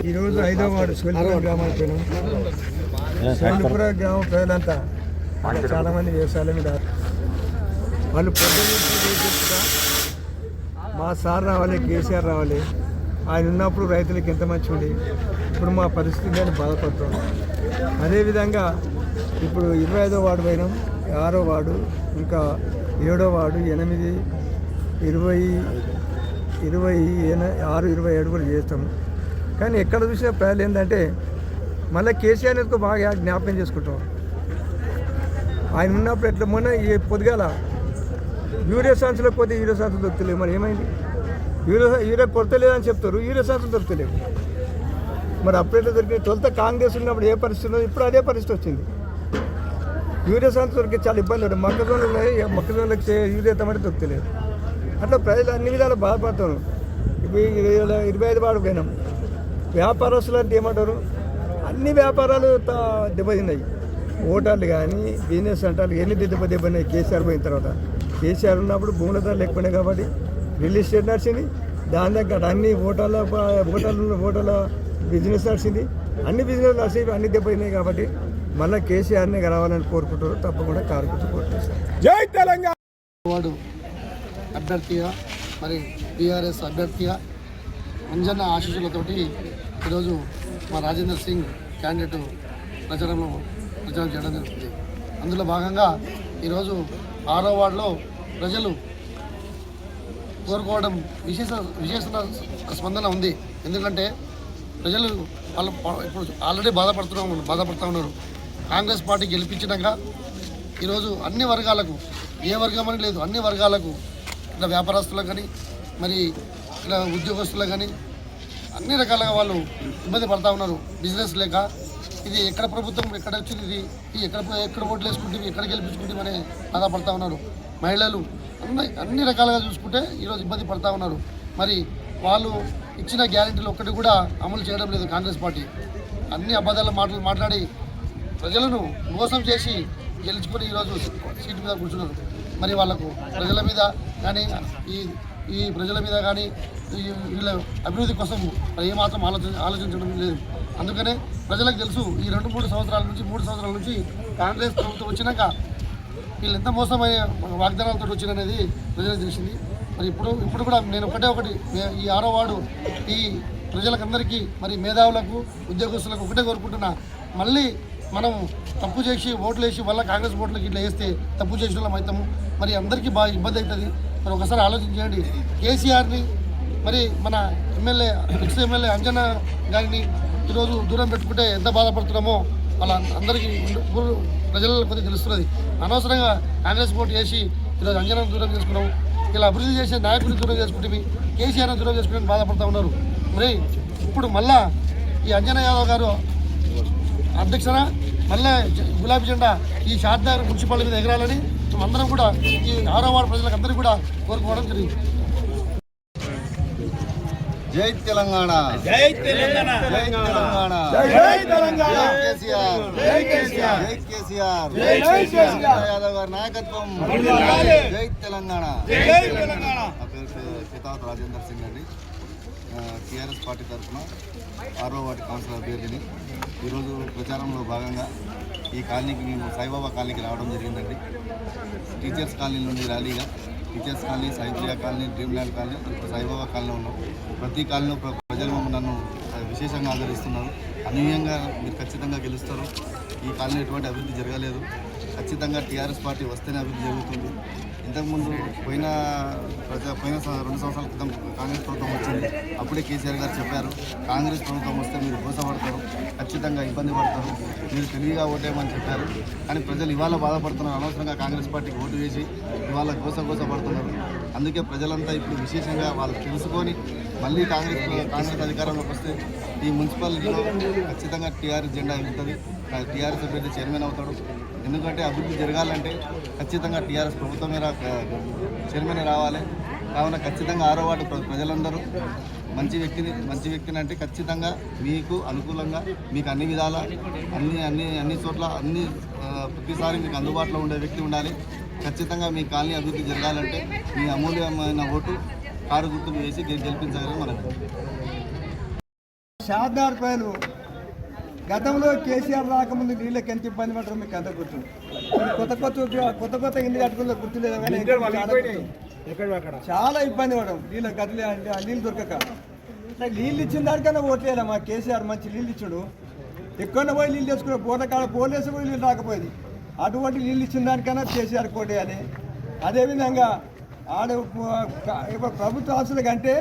ఈరోజు 5వ వార్డు సోలిపుర గ్రామానికి పోయినాం. సోలిపుర గ్రామ ప్రజలంతా చాలామంది వ్యవసాయాల మీద వాళ్ళు పొద్దున్న మా సార్ రావాలి, కేసీఆర్ రావాలి, ఆయన ఉన్నప్పుడు రైతులకు ఎంత మంచిగా ఉండి ఇప్పుడు మా పరిస్థితి అని బాధపడుతున్నాం. అదేవిధంగా ఇప్పుడు 25వ వార్డు పోయినాం, 6వ వార్డు, ఇంకా 7వ వార్డు, 8, 20, 26, 27 కూడా చేస్తాము. కానీ ఎక్కడ చూసినా ప్రజలు ఏంటంటే మళ్ళీ కేసీఆర్ ఎందుకు బాగా జ్ఞాపకం చేసుకుంటాం. ఆయన ఉన్నప్పుడు ఎట్లా మొన్న పొద్దుగాల యూరియా సంచులకు పోతే యూరియా సంచులు దొరుకుతలేవు. మరి ఏమైంది? యూరియా కొరత లేదని చెప్తారు, యూరియా సంచులు దొరుకుతలేవు. మరి అప్పుడెట్లా దొరికింది? తొలుత కాంగ్రెస్ ఉన్నప్పుడు ఏ పరిస్థితి ఉన్నది, ఇప్పుడు అదే పరిస్థితి వచ్చింది. యూరియా సంచులు దొరికి చాలా ఇబ్బంది ఉంటుంది. మొక్కజొన్నలకు యూరియా తమటి దొరుకుతలేదు. అట్లా ప్రజలు అన్ని విధాలు బాధపడతారు. ఇప్పుడు 25 వాడు పోయినాం. వ్యాపారస్తులు అంటే ఏమంటారు? అన్ని వ్యాపారాలు దెబ్బతిన్నాయి. ఓటర్లు కానీ బిజినెస్ అంటారు ఎన్ని దెబ్బతిన్నాయి. కేసీఆర్ పోయిన తర్వాత కేసీఆర్ ఉన్నప్పుడు భూముల ధర లేకపోయినాయి కాబట్టి రియల్ ఎస్టేట్ నడిచింది. దాని దగ్గర అన్ని ఓటర్ల బిజినెస్ నడిచింది. అన్ని బిజినెస్ నడిచి అన్ని దెబ్బతిన్నాయి కాబట్టి మళ్ళీ కేసీఆర్ని రావాలని కోరుకుంటారు. తప్పకుండా కార్యకర్తలు కోరుకుంటారు. జై తెలంగాణ. వాడు అభ్యర్థిగా మరి టీఆర్ఎస్ అభ్యర్థిగా అంజన్న ఆశీస్సులతోటి ఈరోజు మా రాజేందర్ సింగ్ క్యాండిడేట్ ప్రచారం చేయడం జరుగుతుంది. అందులో భాగంగా ఈరోజు 6వ వార్డులో ప్రజలు కోరుకోవడం విశేష స్పందన ఉంది. ఎందుకంటే ప్రజలు వాళ్ళు ఇప్పుడు ఆల్రెడీ బాధపడుతూ ఉన్నారు. కాంగ్రెస్ పార్టీ గెలిపించినాక ఈరోజు అన్ని వర్గాలకు, ఏ వర్గం అని లేదు, అన్ని వర్గాలకు, ఇక్కడ వ్యాపారస్తులకు కానీ మరి ఇక్కడ ఉద్యోగస్తులకు కానీ అన్ని రకాలుగా వాళ్ళు ఇబ్బంది పడుతూ ఉన్నారు. బిజినెస్ లేక ఇది ఎక్కడ ప్రభుత్వం ఎక్కడ వచ్చింది, ఇది ఎక్కడ ఓట్లు వేసుకుంటే ఎక్కడ గెలిపించుకుంటే బాధపడుతూ ఉన్నారు. మహిళలు అన్ని రకాలుగా చూసుకుంటే ఈరోజు ఇబ్బంది పడుతూ ఉన్నారు. మరి వాళ్ళు ఇచ్చిన గ్యారెంటీలు ఒక్కటి కూడా అమలు చేయడం లేదు కాంగ్రెస్ పార్టీ. అన్ని అబద్ధాల మాటలు మాట్లాడి ప్రజలను మోసం చేసి గెలుచుకొని ఈరోజు సీటు మీద కూర్చున్నారు. మరి వాళ్ళకు ప్రజల మీద కానీ ఈ ప్రజల మీద కానీ వీళ్ళ అభివృద్ధి కోసం ఏమాత్రం ఆలోచించడం లేదు. అందుకనే ప్రజలకు తెలుసు ఈ 2-3 సంవత్సరాల నుంచి 3 సంవత్సరాల నుంచి కాంగ్రెస్ ప్రభుత్వం వచ్చినాక వీళ్ళు ఎంత మోసమైన వాగ్దానాలతో వచ్చిననేది ప్రజలకు తెలిసింది. మరి ఇప్పుడు కూడా నేను ఒకటి ఈ 6వ వార్డు ఈ ప్రజలకందరికీ మరి మేధావులకు ఉద్యోగస్తులకు ఒకటే కోరుకుంటున్నా, మళ్ళీ మనం తప్పు చేసి ఓట్లు వేసి మళ్ళీ కాంగ్రెస్ ఓట్లకి ఇట్లా వేస్తే తప్పు చేసిన వాళ్ళం అవుతాము. మరి అందరికీ బాగా ఇబ్బంది అవుతుంది. మరి ఒకసారి ఆలోచించండి. కేసీఆర్ని మరి మన ఎమ్మెల్యే అంజన్న గారిని ఈరోజు దూరం పెట్టుకుంటే ఎంత బాధపడుతున్నామో వాళ్ళ అందరికీ ప్రజలకు కొద్దిగా తెలుస్తున్నది. అనవసరంగా కాంగ్రెస్ ఓటు వేసి ఈరోజు అంజనాను దూరం చేసుకున్నాం. ఇలా అభివృద్ధి చేసే నాయకుడిని దూరం చేసుకుంటే కేసీఆర్ని దూరం చేసుకుని బాధపడుతూ ఉన్నారు. మరి ఇప్పుడు మళ్ళా ఈ అంజనా యాదవ్ గారు అధ్యక్షన మళ్ళీ గులాబీ జెండా ఈ షాద్నగర్ మున్సిపాలిటీ మీద ఎగరాలని మేమందరం కూడా ఈ 6వ వార్డు ప్రజలకు అందరికీ కూడా కోరుకోవడం జరిగింది. జై తెలంగాణ, జై తెలంగాణ, జై తెలంగాణ, జై తెలంగాణ, కేసీఆర్, జై కేసీఆర్, జై కేసీఆర్, జై కేసీఆర్, యాదవ్ గారి నాయకత్వం, జై తెలంగాణ, జై తెలంగాణ. నా పేరు చితావత్ రాజేందర్ సింగ్ అండి. టీఆర్ఎస్ పార్టీ తరఫున 6వ వార్డు కౌన్సిలర్ అభ్యర్థిని. ఈరోజు ప్రచారంలో భాగంగా ఈ కాలనీకి మేము సాయిబాబా కాలనీకి రావడం జరిగిందండి. టీచర్స్ కాలనీ నుండి ర్యాలీగా teachers colony, Saipriya colony, dream land colony, ఇప్పుడు సాయిబాబా కాలనీ ఉన్నాం. ప్రతి కాలనీలో ప్రజలు నన్ను విశేషంగా ఆదరిస్తున్నారు. అనూహ్యంగా మీరు ఖచ్చితంగా గెలుస్తారు. ఈ కాలనీ ఎటువంటి అభివృద్ధి జరగలేదు. ఖచ్చితంగా టీఆర్ఎస్ పార్టీ వస్తేనే అభివృద్ధి జరుగుతుంది. ఇంతకుముందు పోయిన 2 సంవత్సరాల క్రితం కాంగ్రెస్ ప్రభుత్వం వచ్చింది. అప్పుడే కేసీఆర్ గారు చెప్పారు, కాంగ్రెస్ ప్రభుత్వం వస్తే మీరు గోసపడతారు, ఖచ్చితంగా ఇబ్బంది పడతారు, మీరు తెలివిగా ఓటేయమని చెప్పారు. కానీ ప్రజలు ఇవాళ బాధపడుతున్నారు. అనవసరంగా కాంగ్రెస్ పార్టీకి ఓటు వేసి ఇవాళ గోసపడుతున్నారు. అందుకే ప్రజలంతా ఇప్పుడు విశేషంగా వాళ్ళు తెలుసుకొని మళ్ళీ కాంగ్రెస్ అధికారంలోకి వస్తే ఈ మున్సిపాలిటీలో ఖచ్చితంగా టీఆర్ఎస్ జెండా ఎగురుతుంది. టీఆర్ఎస్ అభ్యర్థి చైర్మన్ అవుతాడు. ఎందుకంటే అభివృద్ధి జరగాలంటే ఖచ్చితంగా టీఆర్ఎస్ ప్రభుత్వమే చైర్మన్ రావాలి. కావున ఖచ్చితంగా 6వ వార్డు ప్రజలందరూ మంచి వ్యక్తిని అంటే ఖచ్చితంగా మీకు అనుకూలంగా మీకు అన్ని విధాల అన్ని చోట్ల ప్రతిసారి మీకు అందుబాటులో ఉండే వ్యక్తి ఉండాలి. ఖచ్చితంగా మీ కాలనీ అభివృద్ధి జరగాలంటే మీ అమూల్యమైన ఓటు కారు గుర్తుకు వేసి గెలిపించగలని మనకు. షాద్దార్ పైలు గతంలో కేసీఆర్ రాకముందు నీళ్ళకి ఎంత ఇబ్బంది పడతారో మీకు అంత గుర్తు. కొత్త ఇల్లు కట్టుకున్న గుర్తులేదు కానీ చాలా ఇబ్బంది పడడం నీళ్ళ గదిలే నీళ్ళు దొరకక. నీళ్ళు ఇచ్చిన దానికన్నా ఓట్లేదా మా కేసీఆర్ మంచి నీళ్ళు ఇచ్చాడు. ఎక్కడ పోయి నీళ్ళు తెచ్చుకున్న బోర్ల కాడ పోలేసి పోయి నీళ్ళు రాకపోయేది. అటువంటి నీళ్ళు ఇచ్చిన దానికన్నా కేసీఆర్ కోటేయాలి. అదేవిధంగా ప్రభుత్వ ఆస్తుల కంటే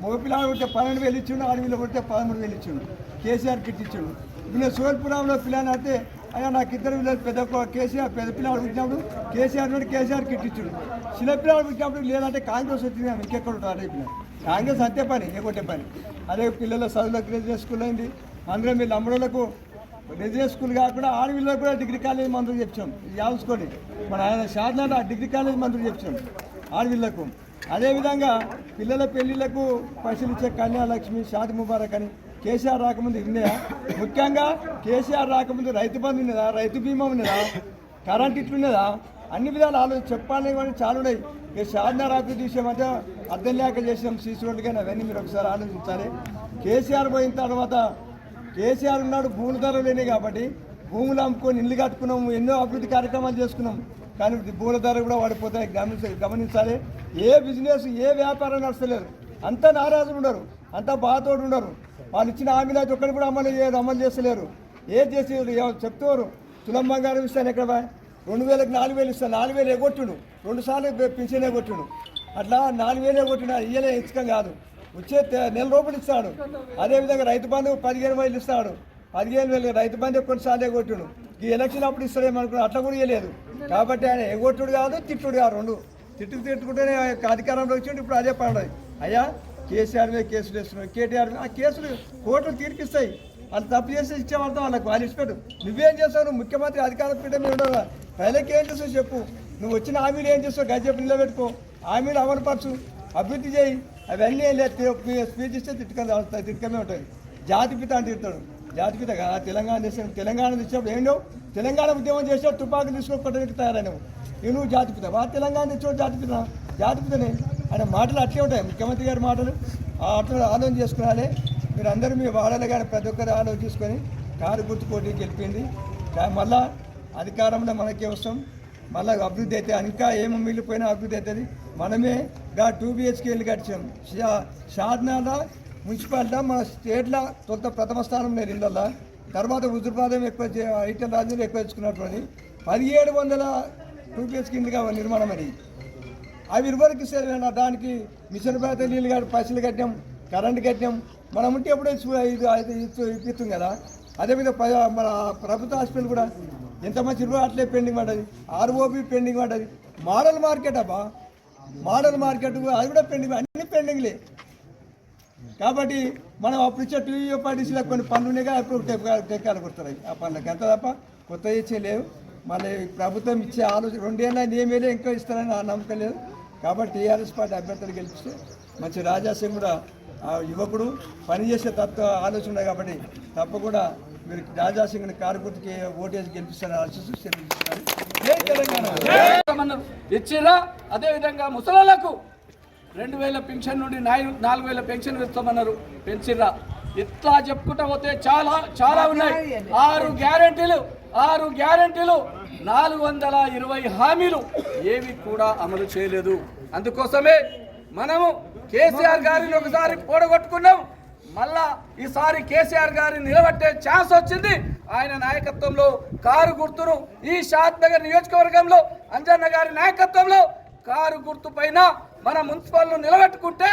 మగపిల్లలు కొట్టే 12,000 ఇచ్చిండు, ఆడపిల్లలు కొట్టే 13,000 ఇచ్చిండు. కేసీఆర్ కిట్ ఇచ్చిండు. ఇప్పుడు నేను సోల్పురంలో పిల్లని అయితే అయ్యా నాకు ఇద్దరు పిల్లలు పెద్ద పిల్లలు పుట్టినప్పుడు కేసీఆర్ కిట్ ఇచ్చిండు. చిన్న పిల్లలు పుట్టినప్పుడు లేదంటే కాంగ్రెస్ వచ్చింది ఇంకెక్కడ ఉంటారు అయిపోయినా. కాంగ్రెస్ అంతే పని ఎగొట్టే పని. అదే పిల్లల చదువులకు రెసిడెన్స్ స్కూల్ అయింది. అందులో మీరు లంబడోళ్ళకు రెసిడెన్స్ స్కూల్ కాకుండా ఆడపిల్లలకు కూడా డిగ్రీ కాలేజ్ మందులు చెప్పాం. యావసుకోండి మన ఆయన షాద్నాథ్ డిగ్రీ కాలేజ్ మందులు చెప్పాం ఆడపిల్లకు. అదేవిధంగా పిల్లల పెళ్లిళ్లకు పైసలు ఇచ్చే కన్యాలక్ష్మి, షాది ముబారక్ అని కేసీఆర్ రాకముందు ఉన్నాయా? ముఖ్యంగా కేసీఆర్ రాకముందు రైతు బంధు ఉన్నదా, రైతు బీమా ఉన్నదా, కరెంట్ ఇట్లున్నదా? అన్ని విధాలు చెప్పాలి కానీ చాలా ఉన్నాయి. ఇక షాద్నగర్ అభివృద్ధి విషయం అంటే అర్థం లేక చేసాం సీసీ రోడ్లు కానీ అవన్నీ మీరు ఒకసారి ఆలోచించాలి. కేసీఆర్ పోయిన తర్వాత కేసీఆర్ ఉన్నాడు భూముల ధరలు లేని కాబట్టి భూములు అమ్ముకొని ఇల్లు కట్టుకున్నాము, ఎన్నో అభివృద్ధి కార్యక్రమాలు చేసుకున్నాం. కానీ భూముల ధర కూడా వాడిపోతాయి. గమనించాలి. ఏ బిజినెస్ ఏ వ్యాపారం నడుస్తలేరు. అంతా నారాజులు ఉండరు, అంతా బాధతోడు ఉండరు. వాళ్ళు ఇచ్చిన హామీలు అయితే ఒక్కరు కూడా అమలు చేస్తలేరు. ఏది చేసి చెప్తారు. తులం బంగారం ఇస్తాను ఎక్కడ 2,000కి 4,000 ఇస్తాను. 4,000 ఎగొట్టుడు, 2 సార్లు పింఛన్ ఎగొట్టుడు. అట్లా 4,000 ఎగొట్టినా ఇయ్యలే ఇచ్చకం కాదు. వచ్చే నెల రూపాయలు ఇస్తాడు. అదేవిధంగా రైతు బంధు 15,000 ఇస్తాడు. 15,000 రైతు బంధు కొన్నిసార్లు ఎగొట్టుడు. ఈ ఎలక్షన్ అప్పుడు ఇస్తాడేమనుకున్నాడు, అట్లా కూడా ఇవ్వలేదు. కాబట్టి ఆయన ఎగొట్టుడు కాదు, తిట్టుడు కాదు. రెండు తిట్టుకుంటేనే అధికారంలో వచ్చిండు. ఇప్పుడు అదే పడదు. అయ్యా కేసీఆర్ మీద కేసులు వేస్తున్నాడు, కేటీఆర్ మీద ఆ కేసులు కోర్టులు తీర్పిస్తాయి. వాళ్ళు తప్పు చేసి ఇచ్చేవాళ్ళతో వాళ్ళకి వాళ్ళు ఇచ్చిపెట్టు. నువ్వేం చేస్తావు? నువ్వు ముఖ్యమంత్రి అధికార పీఠ మీద ఉండవు. ప్రజలకి ఏం చేస్తావు చెప్పు. నువ్వు వచ్చిన హామీలు ఏం చేస్తావు? గజ్జెప్పు నిలబెట్టుకో, హామీలు అమలుపరచు, అభివృద్ధి చేయి. అవన్నీ స్పీచ్ ఇస్తే తిట్టుకమే ఉంటుంది. జాతిపిత అంటే తిడతాడు. జాతిపిత కదా తెలంగాణ దేశం. తెలంగాణ తెచ్చినప్పుడు ఏంటో తెలంగాణ ఉద్యమం చేసావు, తుపాకులు తీసుకోవడానికి తయారైనవు. నువ్వు జాతిపిత తెలంగాణ తెచ్చావు జాతిపితనే అనే మాటలు అట్లే ఉంటాయి. ముఖ్యమంత్రి గారి మాటలు అట్లా ఆలోచన చేసుకోవాలి. మీరు అందరూ మీ వాడాలి కానీ ప్రతి ఒక్కరు ఆలోచన చేసుకొని కారు గుర్తు పోటీ గెలిపింది. మళ్ళా అధికారంలో మనకే వస్తాం. మళ్ళీ అభివృద్ధి అయితే ఇంకా ఏమో మిగిలిపోయినా అభివృద్ధి అవుతుంది. మనమే 2 BHK ఇల్లు కట్టాం. షాద్నాథ మున్సిపాలిటీ మన స్టేట్లో ప్రథమ స్థానం లేదు ఇళ్ళల్లో. తర్వాత హుజూరాబాద్ ఎక్కువ ఐటెల్ రాజ్యంలో ఎక్కువ తెచ్చుకున్నటువంటి 1700 2 BHK ఇల్లుగా నిర్మాణం అని అవి ఇరువరకు ఇస్తారు. దానికి మిషన్ పేద నీళ్ళు కాదు, పైసలు కట్టాం, కరెంటు కట్టాం. మనం ఉంటే ఎప్పుడో ఇప్పిస్తాం కదా. అదేవిధంగా మన ప్రభుత్వ హాస్పిటల్ కూడా ఎంత మంచి ఇరవై అట్లే పెండింగ్ పడ్డది. ROB పెండింగ్ పడ్డది. మోడల్ మార్కెట్ మోడల్ మార్కెట్ అది కూడా పెండింగ్, అన్ని పెండింగ్లే. కాబట్టి మనం అప్పుడు ఇచ్చే TUPDCలో కొన్ని పనులు ఉన్నాయి. అప్పుడు టెక్కాలు కొడుతున్నాయి. ఆ పనులకి ఎంత తప్ప కొత్త ఇచ్చే లేవు. మళ్ళీ ప్రభుత్వం ఇచ్చే ఆలోచన 2 ఏళ్ళ ఏమేలే ఇంకా ఇస్తారని ఆ నమ్మకం లేదు. కాబట్టి టీఆర్ఎస్ పార్టీ అభ్యర్థులు గెలిపిస్తే మంచి రాజాసింగ్ కూడా యువకుడు పనిచేసే ఆలోచన ఉన్నాయి. కాబట్టి తప్పకుండా మీరు రాజాసింగ్ని కారు గుర్తుకి ఓటేసి గెలిపిస్తారని ఆశిస్తున్నారు. ఇచ్చిరా. అదేవిధంగా ముసలాలకు 2,000 పెన్షన్ నుండి 4,000 పెన్షన్ ఇస్తామన్నారు, పెంచిర్రా. ఇట్లా చెప్పుకుంటా పోతే చాలా ఉన్నాయి. 6 గ్యారెంటీలు 420 హామీలు ఏవి కూడా అమలు చేయలేదు. అందుకోసమే మనము కేసీఆర్ గారిని ఒకసారి పోడగొట్టుకున్నాం. మళ్ళా ఈసారి కేసీఆర్ గారిని నిలబెట్టే ఛాన్స్ వచ్చింది. ఆయన నాయకత్వంలో కారు గుర్తును ఈ షాద్నగర్ నియోజకవర్గంలో అంజన్న గారి నాయకత్వంలో కారు గుర్తు పైన మన మున్సిపల్ను నిలబెట్టుకుంటే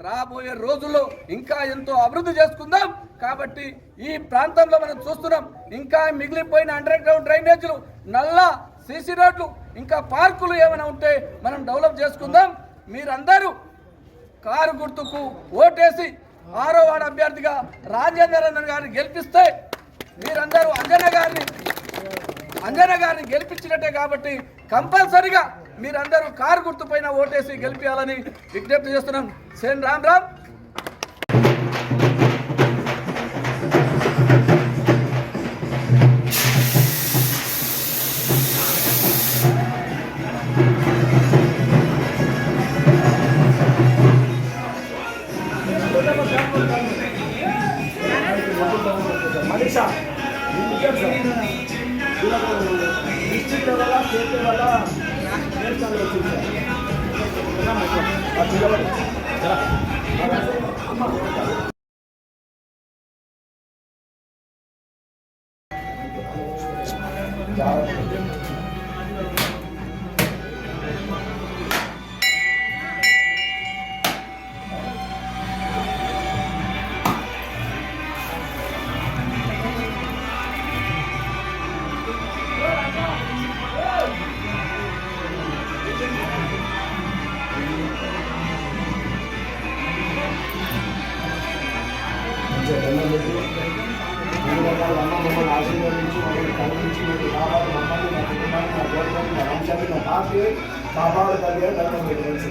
రాబోయే రోజుల్లో ఇంకా ఎంతో అభివృద్ధి చేసుకుందాం. కాబట్టి ఈ ప్రాంతంలో మనం చూస్తున్నాం ఇంకా మిగిలిపోయిన అండర్ గ్రౌండ్ డ్రైనేజీలు, నల్ల సీసీ రోడ్లు, ఇంకా పార్కులు ఏమైనా ఉంటే మనం డెవలప్ చేసుకుందాం. మీరందరూ కారు గుర్తుకు ఓటేసి 6వ వార్డు అభ్యర్థిగా రాజేంద్ర గారిని గెలిపిస్తే మీరందరూ అంజన గారిని గెలిపించినట్టే. కాబట్టి కంపల్సరిగా మీరందరూ కారు గుర్తు పైన ఓటేసి గెలిపించాలని విజ్ఞప్తి చేస్తున్నాం. సేన్ రామ్. అధ్యక్ష ఈ ముఖ్యం సార్ వీళ్ళకు district level state level national వచ్చింది సార్ పిల్లవాడు మమ్మల్ని ఆశీర్వదించి మమ్మల్ని కల్పించి మీకు కావాలి మమ్మల్ని మా కుటుంబాన్ని మా గోత్రాన్ని మా వంశాన్ని మా పార్టీ కాపాడు తల్లి ధర్మం మీకు తెలుసు